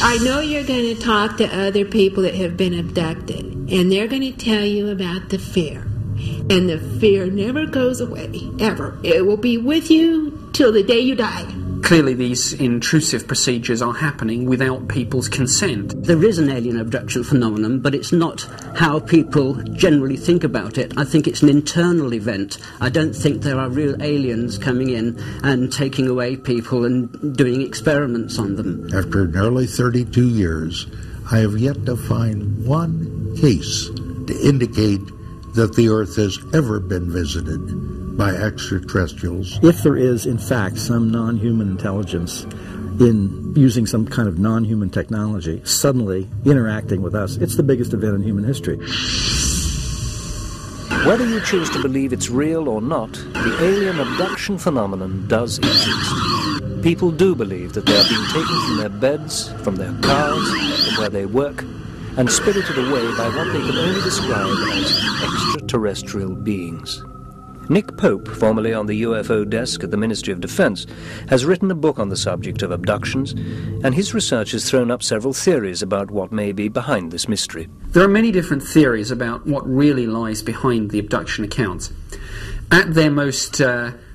I know you're going to talk to other people that have been abducted, and they're going to tell you about the fear. And the fear never goes away, ever. It will be with you till the day you die. Clearly these intrusive procedures are happening without people's consent. There is an alien abduction phenomenon, but it's not how people generally think about it. I think it's an internal event. I don't think there are real aliens coming in and taking away people and doing experiments on them. After nearly 32 years, I have yet to find one case to indicate that the Earth has ever been visited by extraterrestrials. If there is, in fact, some non-human intelligence in using some kind of non-human technology, suddenly interacting with us, it's the biggest event in human history. Whether you choose to believe it's real or not, the alien abduction phenomenon does exist. People do believe that they are being taken from their beds, from their cars, from where they work, and spirited away by what they can only describe as extraterrestrial beings. Nick Pope, formerly on the UFO desk at the Ministry of Defense, has written a book on the subject of abductions, and his research has thrown up several theories about what may be behind this mystery. There are many different theories about what really lies behind the abduction accounts. At their most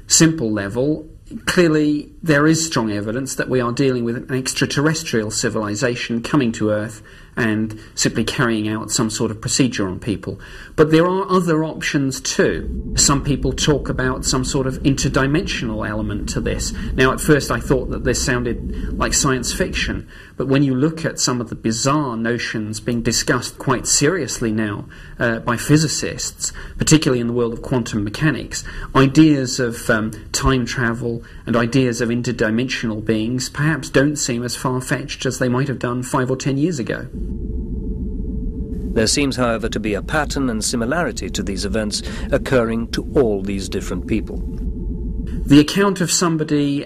simple level, clearly there is strong evidence that we are dealing with an extraterrestrial civilization coming to Earth and simply carrying out some sort of procedure on people. But there are other options too. Some people talk about some sort of interdimensional element to this. Now, at first I thought that this sounded like science fiction, but when you look at some of the bizarre notions being discussed quite seriously now by physicists, particularly in the world of quantum mechanics, ideas of time travel and ideas of interdimensional beings perhaps don't seem as far-fetched as they might have done 5 or 10 years ago. There seems, however, to be a pattern and similarity to these events occurring to all these different people. The account of somebody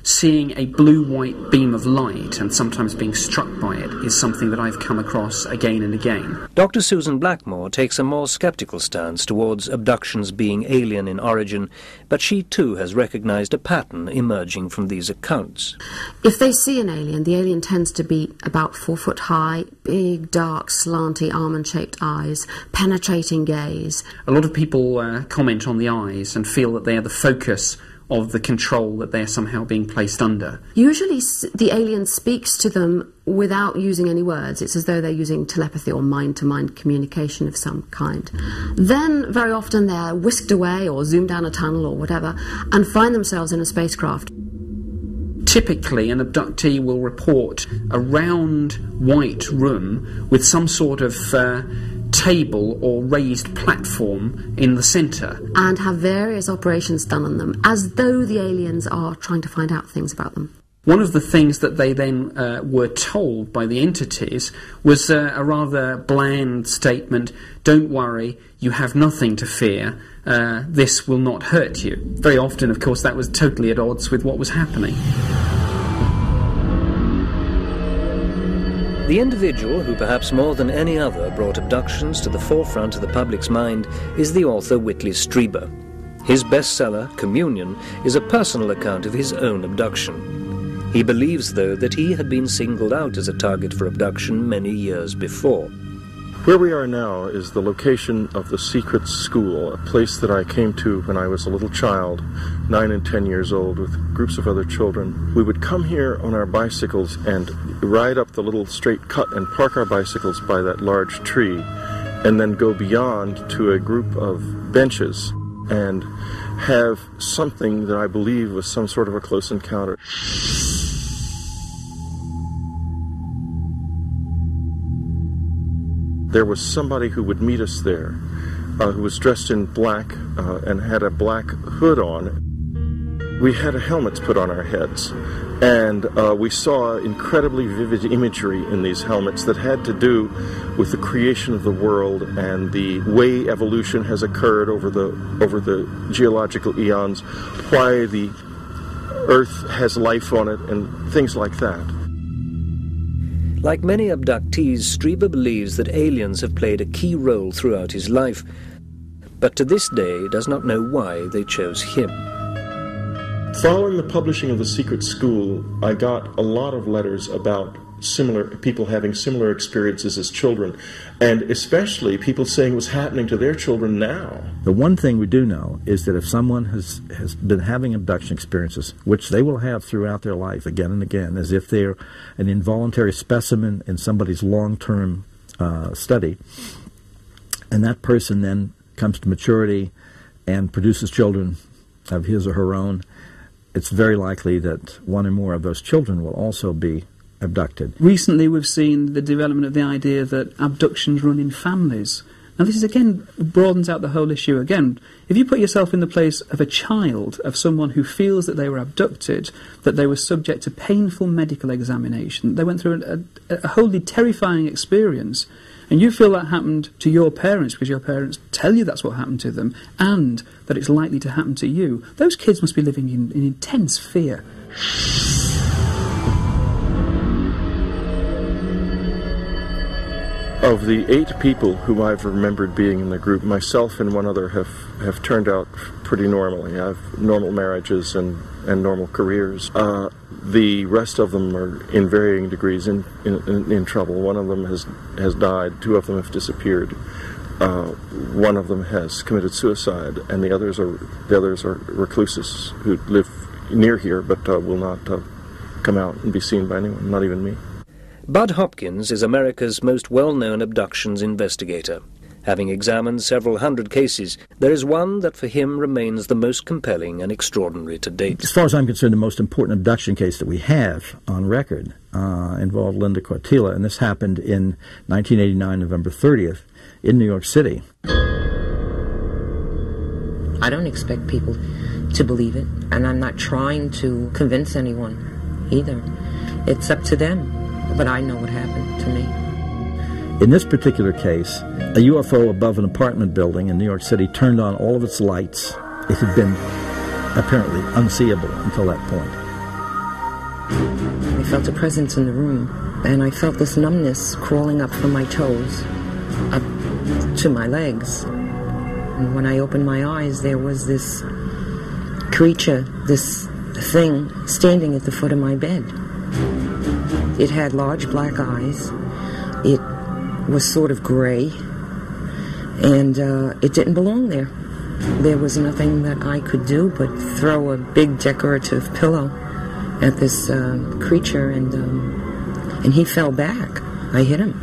seeing a blue-white beam of light and sometimes being struck by it is something that I've come across again and again. Dr. Susan Blackmore takes a more sceptical stance towards abductions being alien in origin, but she too has recognized a pattern emerging from these accounts. If they see an alien, the alien tends to be about 4 foot high, big, dark, slanty, almond-shaped eyes, penetrating gaze. A lot of people comment on the eyes and feel that they are the focus of the control that they're somehow being placed under. Usually the alien speaks to them without using any words. It's as though they're using telepathy or mind-to-mind communication of some kind. Then, very often, they're whisked away or zoomed down a tunnel or whatever and find themselves in a spacecraft. Typically, an abductee will report a round white room with some sort of table or raised platform in the centre. And have various operations done on them, as though the aliens are trying to find out things about them. One of the things that they then were told by the entities was a rather bland statement: don't worry, you have nothing to fear, this will not hurt you. Very often, of course, that was totally at odds with what was happening. The individual who perhaps more than any other brought abductions to the forefront of the public's mind is the author Whitley Strieber. His bestseller, Communion, is a personal account of his own abduction. He believes, though, that he had been singled out as a target for abduction many years before. Where we are now is the location of the secret school, a place that I came to when I was a little child, 9 and 10 years old, with groups of other children. We would come here on our bicycles and ride up the little straight cut and park our bicycles by that large tree, and then go beyond to a group of benches and have something that I believe was some sort of a close encounter. There was somebody who would meet us there, who was dressed in black and had a black hood on. We had helmets put on our heads, and we saw incredibly vivid imagery in these helmets that had to do with the creation of the world and the way evolution has occurred over the geological eons, why the Earth has life on it, and things like that. Like many abductees, Strieber believes that aliens have played a key role throughout his life, but to this day does not know why they chose him. Following the publishing of The Secret School, I got a lot of letters about people having similar experiences as children, and especially people saying what's happening to their children now. The one thing we do know is that if someone has been having abduction experiences, which they will have throughout their life again and again, as if they're an involuntary specimen in somebody's long-term study, and that person then comes to maturity and produces children of his or her own, it's very likely that one or more of those children will also be abducted. Recently we've seen the development of the idea that abductions run in families. Now this is again broadens out the whole issue again. If you put yourself in the place of a child, of someone who feels that they were abducted, that they were subject to painful medical examination, they went through a wholly terrifying experience, and you feel that happened to your parents because your parents tell you that's what happened to them, and that it's likely to happen to you, those kids must be living in intense fear. Of the 8 people who I've remembered being in the group, myself and one other have turned out pretty normally. I have normal marriages and normal careers. The rest of them are in varying degrees in trouble. One of them has died. 2 of them have disappeared. One of them has committed suicide, and the others are recluses who live near here but will not come out and be seen by anyone, not even me. Bud Hopkins is America's most well-known abductions investigator. Having examined several hundred cases, there is one that for him remains the most compelling and extraordinary to date. As far as I'm concerned, the most important abduction case that we have on record involved Linda Cortilla, and this happened in 1989, November 30th, in New York City. I don't expect people to believe it, and I'm not trying to convince anyone either. It's up to them. But I know what happened to me. In this particular case, a UFO above an apartment building in New York City turned on all of its lights. It had been apparently unseeable until that point. I felt a presence in the room, and I felt this numbness crawling up from my toes, up to my legs. And when I opened my eyes, there was this creature, this thing, standing at the foot of my bed. It had large black eyes. It was sort of gray, and it didn't belong there. There was nothing that I could do but throw a big decorative pillow at this creature, and he fell back. I hit him.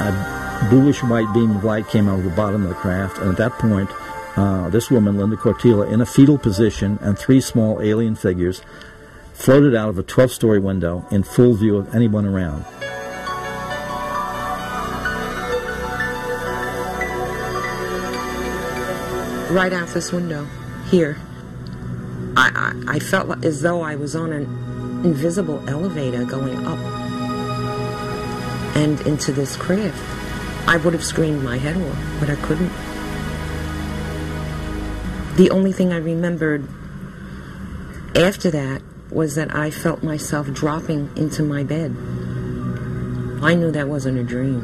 A bluish-white beam of light came out of the bottom of the craft, and at that point, this woman, Linda Cortilla, in a fetal position, and 3 small alien figures floated out of a 12-story window in full view of anyone around. Right out this window, here. I felt as though I was on an invisible elevator going up and into this craft. I would have screamed my head off, but I couldn't. The only thing I remembered after that was that I felt myself dropping into my bed. I knew that wasn't a dream.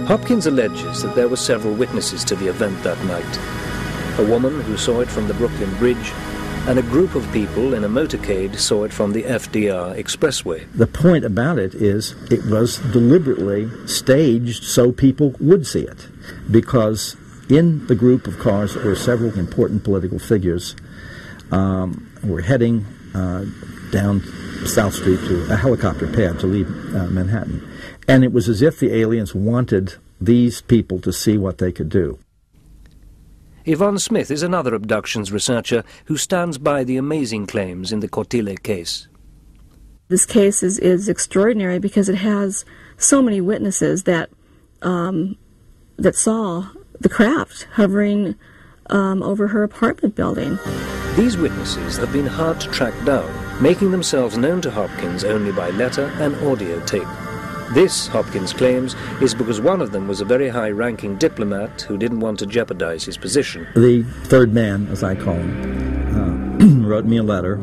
Hopkins alleges that there were several witnesses to the event that night. A woman who saw it from the Brooklyn Bridge, and a group of people in a motorcade saw it from the FDR Expressway. The point about it is it was deliberately staged so people would see it, because in the group of cars there were several important political figures who were heading down South Street to a helicopter pad to leave Manhattan. And it was as if the aliens wanted these people to see what they could do. Yvonne Smith is another abductions researcher who stands by the amazing claims in the Cortilla case. This case is extraordinary because it has so many witnesses that saw the craft hovering over her apartment building. These witnesses have been hard to track down, making themselves known to Hopkins only by letter and audio tape. This, Hopkins claims, is because one of them was a very high-ranking diplomat who didn't want to jeopardize his position. The third man, as I call him, wrote me a letter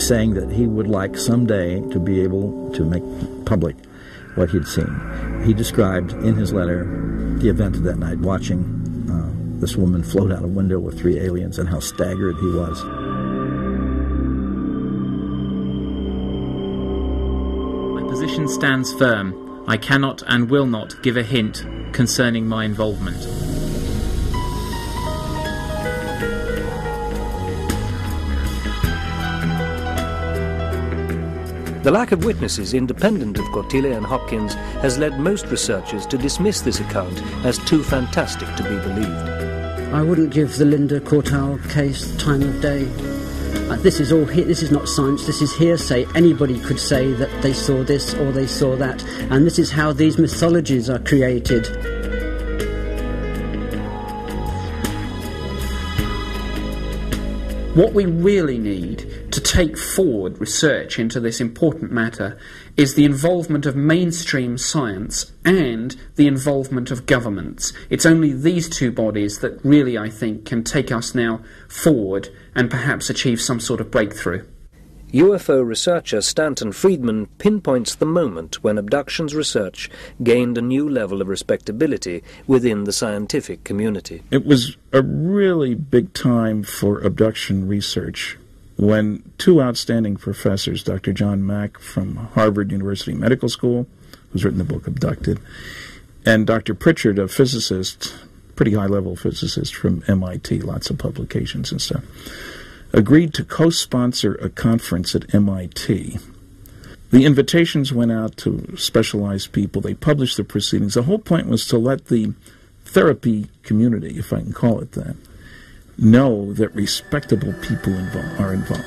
saying that he would like someday to be able to make public what he'd seen. He described in his letter the event of that night, watching this woman float out a window with 3 aliens and how staggered he was. position stands firm. I cannot and will not give a hint concerning my involvement. The lack of witnesses independent of Cortile and Hopkins has led most researchers to dismiss this account as too fantastic to be believed. I wouldn't give the Linda Cortile case time of day. This is all. This is not science. This is hearsay. Anybody could say that they saw this or they saw that, and this is how these mythologies are created. What we really need to take forward research into this important matter is the involvement of mainstream science and the involvement of governments. It's only these two bodies that really, I think, can take us now forward and perhaps achieve some sort of breakthrough. UFO researcher Stanton Friedman pinpoints the moment when abductions research gained a new level of respectability within the scientific community. It was a really big time for abduction research when two outstanding professors, Dr. John Mack from Harvard University Medical School, who's written the book Abducted, and Dr. Pritchard, a physicist, pretty high-level physicist from MIT, lots of publications and stuff, agreed to co-sponsor a conference at MIT. The invitations went out to specialized people. They published the proceedings. The whole point was to let the therapy community, if I can call it that, know that respectable people are involved.